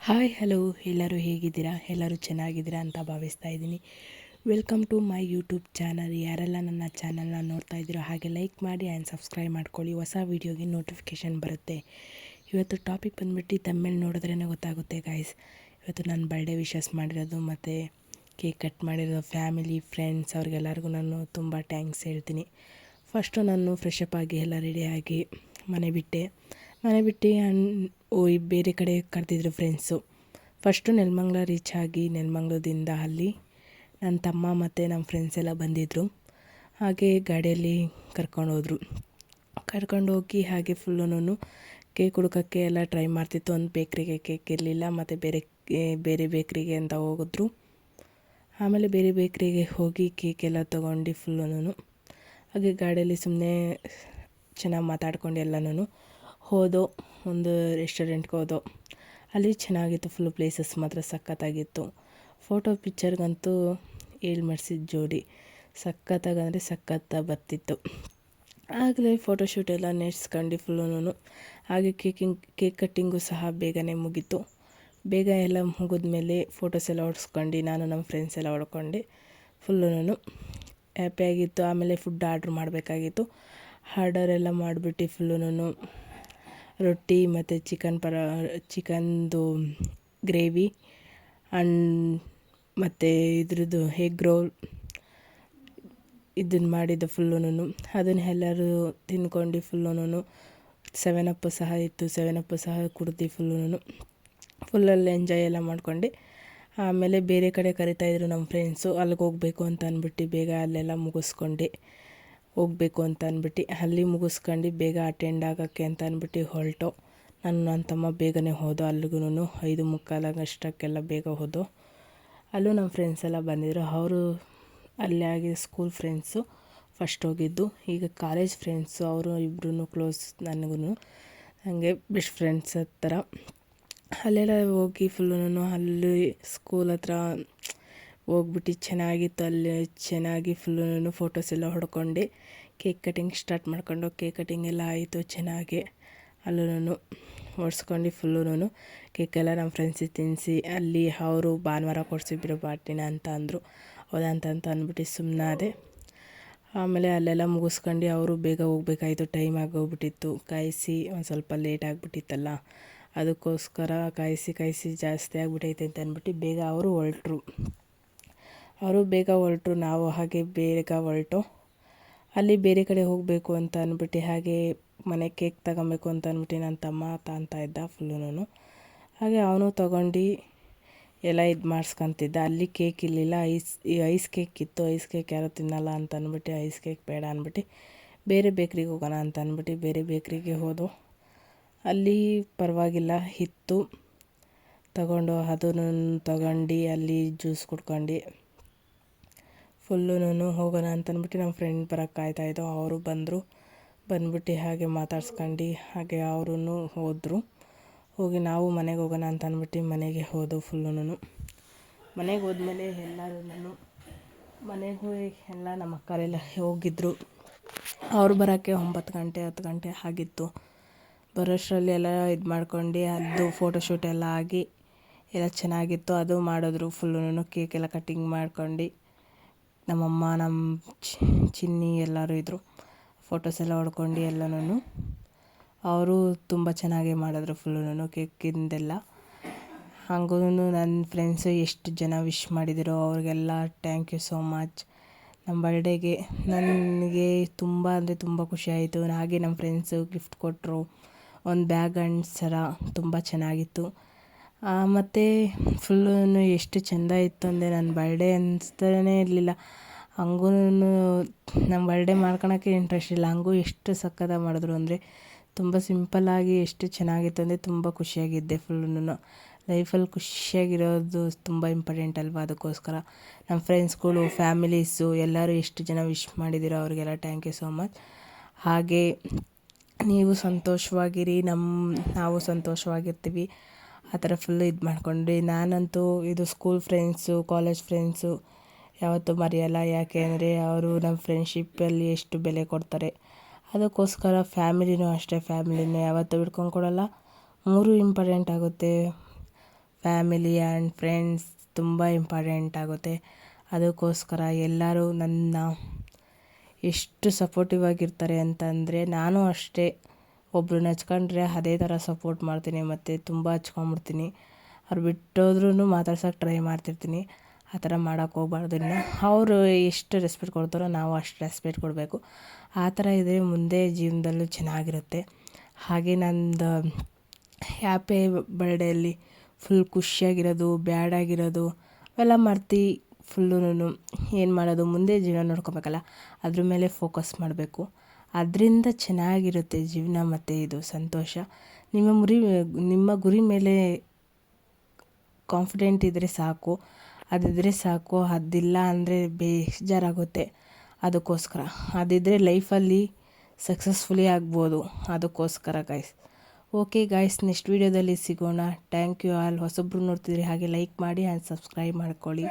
Hi hello ಎಲ್ಲರೂ ಹೇಗಿದ್ದೀರಾ? ಎಲ್ಲರೂ ಚೆನ್ನಾಗಿದ್ದೀರಾ ಅಂತ ಭಾವಿಸ್ತಾ ಇದ್ದೀನಿ. Welcome to my YouTube channel. ಯಾರೆಲ್ಲ ನನ್ನ ಚಾನಲ್ನ ನೋಡ್ತಾ ಇದ್ದೀರೋ ಹಾಗೆ ಲೈಕ್ ಮಾಡಿ ಆ್ಯಂಡ್ ಸಬ್ಸ್ಕ್ರೈಬ್ ಮಾಡ್ಕೊಳ್ಳಿ. ಹೊಸ ವೀಡಿಯೋಗೆ ನೋಟಿಫಿಕೇಷನ್ ಬರುತ್ತೆ. ಇವತ್ತು ಟಾಪಿಕ್ ಬಂದುಬಿಟ್ಟು ತಮ್ಮೇಲೆ ನೋಡಿದ್ರೇ ಗೊತ್ತಾಗುತ್ತೆ ಗಾಯ್ಸ್. ಇವತ್ತು ನಾನು ಬರ್ಡೇ ವಿಶಸ್ ಮಾಡಿರೋದು ಮತ್ತು ಕೇಕ್ ಕಟ್ ಮಾಡಿರೋದು ಫ್ಯಾಮಿಲಿ ಫ್ರೆಂಡ್ಸ್ ಅವ್ರಿಗೆಲ್ಲರಿಗೂ ನಾನು ತುಂಬ ಥ್ಯಾಂಕ್ಸ್ ಹೇಳ್ತೀನಿ. ಫಸ್ಟು ನಾನು ಫ್ರೆಶಪ್ ಆಗಿ ಎಲ್ಲ ರೆಡಿಯಾಗಿ ಮನೆ ಬಿಟ್ಟು ಬೇರೆ ಕಡೆ ಕರೆದಿದ್ರು ಫ್ರೆಂಡ್ಸು. ಫಸ್ಟು ನೆಲಮಂಗಲ ರೀಚ್ ಆಗಿ ನೆಲಮಂಗಲದಿಂದ ಅಲ್ಲಿ ನನ್ನ ತಮ್ಮ ಮತ್ತು ನಮ್ಮ ಫ್ರೆಂಡ್ಸ್ ಎಲ್ಲ ಬಂದಿದ್ದರು. ಹಾಗೆ ಗಾಡಿಯಲ್ಲಿ ಕರ್ಕೊಂಡೋಗಿ ಹಾಗೆ ಫುಲ್ಲೂ ಕೇಕ್ ಹುಡ್ಕೋಕ್ಕೆ ಎಲ್ಲ ಟ್ರೈ ಮಾಡ್ತಿತ್ತು. ಒಂದು ಬೇಕ್ರಿಗೆ ಕೇಕ್ ಇರಲಿಲ್ಲ ಮತ್ತು ಬೇರೆ ಬೇಕ್ರಿಗೆ ಅಂತ ಹೋಗಿದ್ರು. ಆಮೇಲೆ ಬೇರೆ ಬೇಕ್ರಿಗೆ ಹೋಗಿ ಕೇಕ್ ಎಲ್ಲ ತೊಗೊಂಡು ಫುಲ್ಲೂ ಹಾಗೆ ಗಾಡಿಯಲ್ಲಿ ಸುಮ್ಮನೆ ಚೆನ್ನಾಗಿ ಮಾತಾಡ್ಕೊಂಡು ಎಲ್ಲನೂ ಹೋದೋ. ಒಂದು ರೆಸ್ಟೋರೆಂಟ್ಗೆ ಹೋದೋ. ಅಲ್ಲಿ ಚೆನ್ನಾಗಿತ್ತು, ಫುಲ್ ಪ್ಲೇಸಸ್ ಮಾತ್ರ ಸಖತ್ತಾಗಿತ್ತು. ಫೋಟೋ ಪಿಕ್ಚರ್ಗಂತೂ ಏಳು ಮಾಡಿಸಿದ ಜೋಡಿ ಸಖತ್ತಾಗಂದರೆ ಸಖತ್ತಾಗಿ ಬರ್ತಿತ್ತು. ಆಗಲೇ ಫೋಟೋಶೂಟ್ ಎಲ್ಲ ನೆಡ್ಸ್ಕೊಂಡು ಫುಲ್ಲೂ ಹಾಗೆ ಕೇಕ್ ಕಟ್ಟಿಂಗು ಸಹ ಬೇಗನೆ ಮುಗೀತು. ಬೇಗ ಎಲ್ಲ ಮುಗಿದ್ಮೇಲೆ ಫೋಟೋಸ್ ಎಲ್ಲ ಹೊಡ್ಸ್ಕೊಂಡು ನಾನು ನಮ್ಮ ಫ್ರೆಂಡ್ಸ್ ಎಲ್ಲ ಹೊಡ್ಕೊಂಡು ಫುಲ್ಲೂ ಹ್ಯಾಪಿಯಾಗಿತ್ತು. ಆಮೇಲೆ ಫುಡ್ ಆರ್ಡ್ರ್ ಮಾಡಬೇಕಾಗಿತ್ತು. ಆರ್ಡರ್ ಎಲ್ಲ ಮಾಡಿಬಿಟ್ಟು ಫುಲ್ಲೂ ರೊಟ್ಟಿ ಮತ್ತು ಚಿಕನ್ದು ಗ್ರೇವಿ ಮತ್ತು ಇದ್ರದ್ದು ಎಗ್ ರೋಲ್ ಇದನ್ನು ಮಾಡಿದ್ದು ಫುಲ್ಲೂ ಅದನ್ನು ಎಲ್ಲರೂ ತಿನ್ಕೊಂಡು ಫುಲ್ಲೂ 7 ಅಪ್ ಸಹ ಇತ್ತು. 7 ಅಪ್ ಸಹ ಕುಡ್ದು ಫುಲ್ಲಲ್ಲಿ ಎಂಜಾಯ್ ಎಲ್ಲ ಮಾಡ್ಕೊಂಡು ಆಮೇಲೆ ಬೇರೆ ಕಡೆ ಕರಿತಾಯಿದ್ರು ನಮ್ಮ ಫ್ರೆಂಡ್ಸು. ಅಲ್ಲಿಗೆ ಹೋಗಬೇಕು ಅಂತ ಅಂದ್ಬಿಟ್ಟು ಬೇಗ ಅಲ್ಲೆಲ್ಲ ಮುಗಿಸ್ಕೊಂಡು ಹೋಗಬೇಕು ಅಂತ ಅಂದ್ಬಿಟ್ಟು ಅಲ್ಲಿ ಮುಗಿಸ್ಕೊಂಡು ಬೇಗ ಅಟೆಂಡ್ ಆಗೋಕ್ಕೆ ಅಂತ ಅಂದ್ಬಿಟ್ಟು ಹೊರಟು. ನನ್ನ ತಮ್ಮ ಬೇಗನೆ ಹೋದೋ. ಅಲ್ಲಿಗೂ 5:45 ಅಷ್ಟಕ್ಕೆಲ್ಲ ಬೇಗ ಹೋದೋ. ಅಲ್ಲೂ ನಮ್ಮ ಫ್ರೆಂಡ್ಸ್ ಎಲ್ಲ ಬಂದಿದ್ದರು. ಅವರು ಅಲ್ಲೇ ಆಗಿ ಸ್ಕೂಲ್ ಫ್ರೆಂಡ್ಸು ಫಸ್ಟ್ ಹೋಗಿದ್ದು. ಈಗ ಕಾಲೇಜ್ ಫ್ರೆಂಡ್ಸು ಅವರು ಇಬ್ಬರೂ ಕ್ಲೋಸ್ ನನಗೂ, ನನಗೆ ಬೆಸ್ಟ್ ಫ್ರೆಂಡ್ಸ್ ಥರ. ಅಲ್ಲೆಲ್ಲ ಹೋಗಿ ಫುಲ್ಲೂ ಅಲ್ಲಿ ಸ್ಕೂಲ್ ಹತ್ರ ಹೋಗ್ಬಿಟ್ಟು ಚೆನ್ನಾಗಿತ್ತು. ಅಲ್ಲಿ ಚೆನ್ನಾಗಿ ಫುಲ್ಲೂ ಫೋಟೋಸ್ ಎಲ್ಲ ಹೊಡ್ಕೊಂಡು ಕೇಕ್ ಕಟಿಂಗ್ ಸ್ಟಾರ್ಟ್ ಮಾಡ್ಕೊಂಡು ಕೇಕ್ ಕಟಿಂಗ್ ಎಲ್ಲ ಆಯಿತು ಚೆನ್ನಾಗಿ. ಅಲ್ಲೂ ಓಡಿಸ್ಕೊಂಡು ಫುಲ್ಲೂ ಕೇಕೆಲ್ಲ ನಮ್ಮ ಫ್ರೆಂಡ್ಸಿಗೆ ತಿನ್ನಿಸಿ ಅಲ್ಲಿ ಅವರು ಭಾನುವಾರ ಕೊಡಿಸಿದ್ರು ಪಾರ್ಟಿನ ಅಂತ ಅಂದರು. ಹೌದಂತ ಅಂದ್ಬಿಟ್ಟು ಸುಮ್ಮನಾದೆ. ಆಮೇಲೆ ಅಲ್ಲೆಲ್ಲ ಮುಗಿಸ್ಕೊಂಡು ಅವರು ಬೇಗ ಹೋಗ್ಬೇಕಾಯ್ತು, ಟೈಮ್ ಆಗೋಗ್ಬಿಟ್ಟಿತ್ತು. ಕಾಯಿಸಿ ಒಂದು ಸ್ವಲ್ಪ ಲೇಟ್ ಆಗಿಬಿಟ್ಟಿತ್ತಲ್ಲ, ಅದಕ್ಕೋಸ್ಕರ ಕಾಯಿಸಿ ಜಾಸ್ತಿ ಆಗಿಬಿಟ್ಟೈತೆ ಅಂತ ಅಂದ್ಬಿಟ್ಟು ಬೇಗ ಅವರು ಹೊರಟರು. ನಾವು ಹಾಗೆ ಬೇಗ ಹೊರಟು ಅಲ್ಲಿ ಬೇರೆ ಕಡೆ ಹೋಗಬೇಕು ಅಂತ ಅಂದ್ಬಿಟ್ಟು ಹಾಗೆ ಮನೆ ಕೇಕ್ ತಗೊಬೇಕು ಅಂತ ಅಂದ್ಬಿಟ್ಟು ನನ್ನ ತಮ್ಮ ತಾಂತ ಇದ್ದ ಫುಲ್ಲೂ. ಹಾಗೆ ಅವನು ತೊಗೊಂಡು ಎಲ್ಲ ಇದು ಮಾಡಿಸ್ಕೊತಿದ್ದ. ಅಲ್ಲಿ ಕೇಕ್ ಇರಲಿಲ್ಲ, ಐಸ್ ಕೇಕ್ ಇತ್ತು. ಐಸ್ ಕೇಕ್ ಯಾರೂ ತಿನ್ನಲ್ಲ ಅಂತ ಅಂದ್ಬಿಟ್ಟು ಐಸ್ ಕೇಕ್ ಬೇಡ ಅಂದ್ಬಿಟ್ಟು ಬೇರೆ ಬೇಕ್ರಿಗೆ ಹೋಗೋಣ ಅಂತ ಅಂದ್ಬಿಟ್ಟು ಬೇರೆ ಬೇಕ್ರಿಗೆ ಹೋದೋ. ಅಲ್ಲಿ ಪರವಾಗಿಲ್ಲ ಇತ್ತು, ಅದನ್ನು ತಗೊಂಡು ಅಲ್ಲಿ ಜ್ಯೂಸ್ ಕುಡ್ಕೊಂಡು ಫುಲ್ಲೂ ಹೋಗೋಣ ಅಂತಂದ್ಬಿಟ್ಟು ನಮ್ಮ ಫ್ರೆಂಡ್ ಬರೋಕ್ಕೆ ಕಾಯ್ತಾಯಿದ್ದೋ. ಅವರು ಬಂದ್ಬಿಟ್ಟು ಹಾಗೆ ಮಾತಾಡ್ಸ್ಕೊಂಡು ಹಾಗೆ ಅವರೂ ಹೋದರು. ಹೋಗಿ ನಾವು ಮನೆಗೆ ಹೋಗೋಣ ಅಂತ ಅಂದ್ಬಿಟ್ಟು ಮನೆಗೆ ಹೋದೋ. ಫುಲ್ಲೂ ಮನೆಗೆ ಹೋದ್ಮೇಲೆ ಎಲ್ಲರೂ ಮನೆಗೆ ಹೋಗಿ ಎಲ್ಲ ನಮ್ಮ ಅಕ್ಕರೆಲ್ಲ ಹೋಗಿದ್ದರು. ಅವ್ರು ಬರೋಕ್ಕೆ 9 ಗಂಟೆ 10 ಗಂಟೆ ಆಗಿತ್ತು. ಬರೋಷ್ಟರಲ್ಲಿ ಎಲ್ಲ ಇದು ಮಾಡ್ಕೊಂಡು ಅದು ಫೋಟೋಶೂಟ್ ಎಲ್ಲ ಆಗಿ ಎಲ್ಲ ಚೆನ್ನಾಗಿತ್ತು. ಅದು ಮಾಡಿದ್ರು ಫುಲ್ಲೂ ಕೇಕ್ ಎಲ್ಲ ಕಟ್ಟಿಂಗ್ ಮಾಡ್ಕೊಂಡು ನಮ್ಮಮ್ಮ ನಮ್ಮ ಚಿನ್ನಿ ಎಲ್ಲರೂ ಇದ್ದರು. ಫೋಟೋಸ್ ಎಲ್ಲ ಹೊಡ್ಕೊಂಡು ಎಲ್ಲನೂ ಅವರು ತುಂಬ ಚೆನ್ನಾಗೇ ಮಾಡಿದ್ರು ಫುಲ್ಲೂ ಕೇಕಿಂದೆಲ್ಲ. ಹಾಗೂ ನನ್ನ ಫ್ರೆಂಡ್ಸು ಎಷ್ಟು ಜನ ವಿಶ್ ಮಾಡಿದಿರೋ ಅವ್ರಿಗೆಲ್ಲ ಥ್ಯಾಂಕ್ ಯು ಸೋ ಮಚ್. ನಮ್ಮ ಬರ್ಡೇಗೆ ನನಗೆ ತುಂಬ ಅಂದರೆ ತುಂಬ ಖುಷಿಯಾಯಿತು. ಹಾಗೆ ನಮ್ಮ ಫ್ರೆಂಡ್ಸು ಗಿಫ್ಟ್ ಕೊಟ್ಟರು, ಒಂದು ಬ್ಯಾಗ್ ಆ್ಯಂಡ್ ಸರ ತುಂಬ ಚೆನ್ನಾಗಿತ್ತು. ಮತ್ತು ಫುಲ್ಲೂ ಎಷ್ಟು ಚೆಂದ ಇತ್ತು ಅಂದರೆ ನನ್ನ ಬರ್ಡೇ ಅನಿಸ್ತಾನೇ ಇರಲಿಲ್ಲ. ಹಂಗೂ ನಮ್ಮ ಬರ್ಡೇ ಮಾಡ್ಕೊಳಕ್ಕೆ ಇಂಟ್ರೆಸ್ಟ್ ಇಲ್ಲ, ಹಂಗೂ ಎಷ್ಟು ಸಖತ್ತಾಗಿ ಮಾಡಿದ್ರು ಅಂದರೆ ತುಂಬ ಸಿಂಪಲ್ಲಾಗಿ ಎಷ್ಟು ಚೆನ್ನಾಗಿತ್ತು ಅಂದರೆ ತುಂಬ ಖುಷಿಯಾಗಿದ್ದೆ. ಫುಲ್ಲೂ ಲೈಫಲ್ಲಿ ಖುಷಿಯಾಗಿರೋದು ತುಂಬ ಇಂಪಾರ್ಟೆಂಟ್ ಅಲ್ವಾ, ಅದಕ್ಕೋಸ್ಕರ ನಮ್ಮ ಫ್ರೆಂಡ್ಸ್ಗಳು ಫ್ಯಾಮಿಲೀಸು ಎಲ್ಲರೂ ಎಷ್ಟು ಜನ ವಿಶ್ ಮಾಡಿದ್ದೀರೋ ಅವ್ರಿಗೆಲ್ಲ ಥ್ಯಾಂಕ್ ಯು ಸೋ ಮಚ್. ಹಾಗೆ ನೀವು ಸಂತೋಷವಾಗಿರಿ, ನಾವು ಸಂತೋಷವಾಗಿರ್ತೀವಿ ಆ ಥರ ಫುಲ್ಲು ಇದು ಮಾಡ್ಕೊಂಡು. ನಾನಂತೂ ಇದು ಸ್ಕೂಲ್ ಫ್ರೆಂಡ್ಸು ಕಾಲೇಜ್ ಫ್ರೆಂಡ್ಸು ಯಾವತ್ತೂ ಮರೆಯಲ್ಲ. ಯಾಕೆ ಅಂದರೆ ಅವರು ನಮ್ಮ ಫ್ರೆಂಡ್ಶಿಪ್ಪಲ್ಲಿ ಎಷ್ಟು ಬೆಲೆ ಕೊಡ್ತಾರೆ. ಅದಕ್ಕೋಸ್ಕರ ಫ್ಯಾಮಿಲಿನೂ ಅಷ್ಟೇ, ಫ್ಯಾಮಿಲಿನ ಯಾವತ್ತೂ ಬಿಡ್ಕೊಂಡು ಕೊಡಲ್ಲ. 3 ಇಂಪಾರ್ಟೆಂಟ್ ಆಗುತ್ತೆ. ಫ್ಯಾಮಿಲಿ ಆ್ಯಂಡ್ ಫ್ರೆಂಡ್ಸ್ ತುಂಬ ಇಂಪಾರ್ಟೆಂಟ್ ಆಗುತ್ತೆ. ಅದಕ್ಕೋಸ್ಕರ ಎಲ್ಲರೂ ನನ್ನ ಎಷ್ಟು ಸಪೋರ್ಟಿವ್ ಆಗಿರ್ತಾರೆ ಅಂತಂದರೆ, ನಾನು ಅಷ್ಟೇ ಒಬ್ರನ್ನ ಹಚ್ಕೊಂಡ್ರೆ ಅದೇ ಥರ ಸಪೋರ್ಟ್ ಮಾಡ್ತೀನಿ ಮತ್ತು ತುಂಬ ಹಚ್ಕೊಂಬಿಡ್ತೀನಿ. ಅವ್ರು ಬಿಟ್ಟೋದ್ರೂ ಮಾತಾಡ್ಸೋಕೆ ಟ್ರೈ ಮಾಡ್ತಿರ್ತೀನಿ. ಆ ಥರ ಮಾಡೋಕ್ಕೆ ಹೋಗ್ಬಾರ್ದು. ಇನ್ನು ಅವರು ಎಷ್ಟು ರೆಸ್ಪೆಕ್ಟ್ ಕೊಡ್ತಾರೋ ನಾವು ಅಷ್ಟು ರೆಸ್ಪೆಕ್ಟ್ ಕೊಡಬೇಕು. ಆ ಥರ ಇದ್ದರೆ ಮುಂದೆ ಜೀವನದಲ್ಲೂ ಚೆನ್ನಾಗಿರುತ್ತೆ. ಹಾಗೆ ನಂದು ಹ್ಯಾಪಿ ಬರ್ಡೇಯಲ್ಲಿ ಫುಲ್ ಖುಷಿಯಾಗಿರೋದು, ಬ್ಯಾಡಾಗಿರೋದು ಅವೆಲ್ಲ ಮರ್ತು ಫುಲ್ಲೂ ಏನು ಮಾಡೋದು, ಮುಂದೆ ಜೀವನ ನೋಡ್ಕೊಬೇಕಲ್ಲ, ಅದ್ರ ಮೇಲೆ ಫೋಕಸ್ ಮಾಡಬೇಕು. ಅದರಿಂದ ಚೆನ್ನಾಗಿರುತ್ತೆ ಜೀವನ ಮತ್ತು ಇದು ಸಂತೋಷ. ನಿಮ್ಮ ಗುರಿ ಮೇಲೆ ಕಾನ್ಫಿಡೆಂಟ್ ಇದ್ದರೆ ಸಾಕು, ಅದಿದ್ದರೆ ಸಾಕು. ಅದಿಲ್ಲ ಅಂದರೆ ಬೇಜಾರಾಗುತ್ತೆ. ಅದಕ್ಕೋಸ್ಕರ ಅದಿದ್ದರೆ ಲೈಫಲ್ಲಿ ಸಕ್ಸಸ್ಫುಲಿ ಆಗ್ಬೋದು. ಅದಕ್ಕೋಸ್ಕರ ಗಾಯ್ಸ್. ಓಕೆ ಗಾಯ್ಸ್, ನೆಕ್ಸ್ಟ್ ವೀಡಿಯೋದಲ್ಲಿ ಸಿಗೋಣ. Thank you all. ಹೊಸೊಬ್ಬರು ನೋಡ್ತಿದ್ರಿ ಹಾಗೆ ಲೈಕ್ ಮಾಡಿ ಆ್ಯಂಡ್ ಸಬ್ಸ್ಕ್ರೈಬ್ ಮಾಡ್ಕೊಳ್ಳಿ.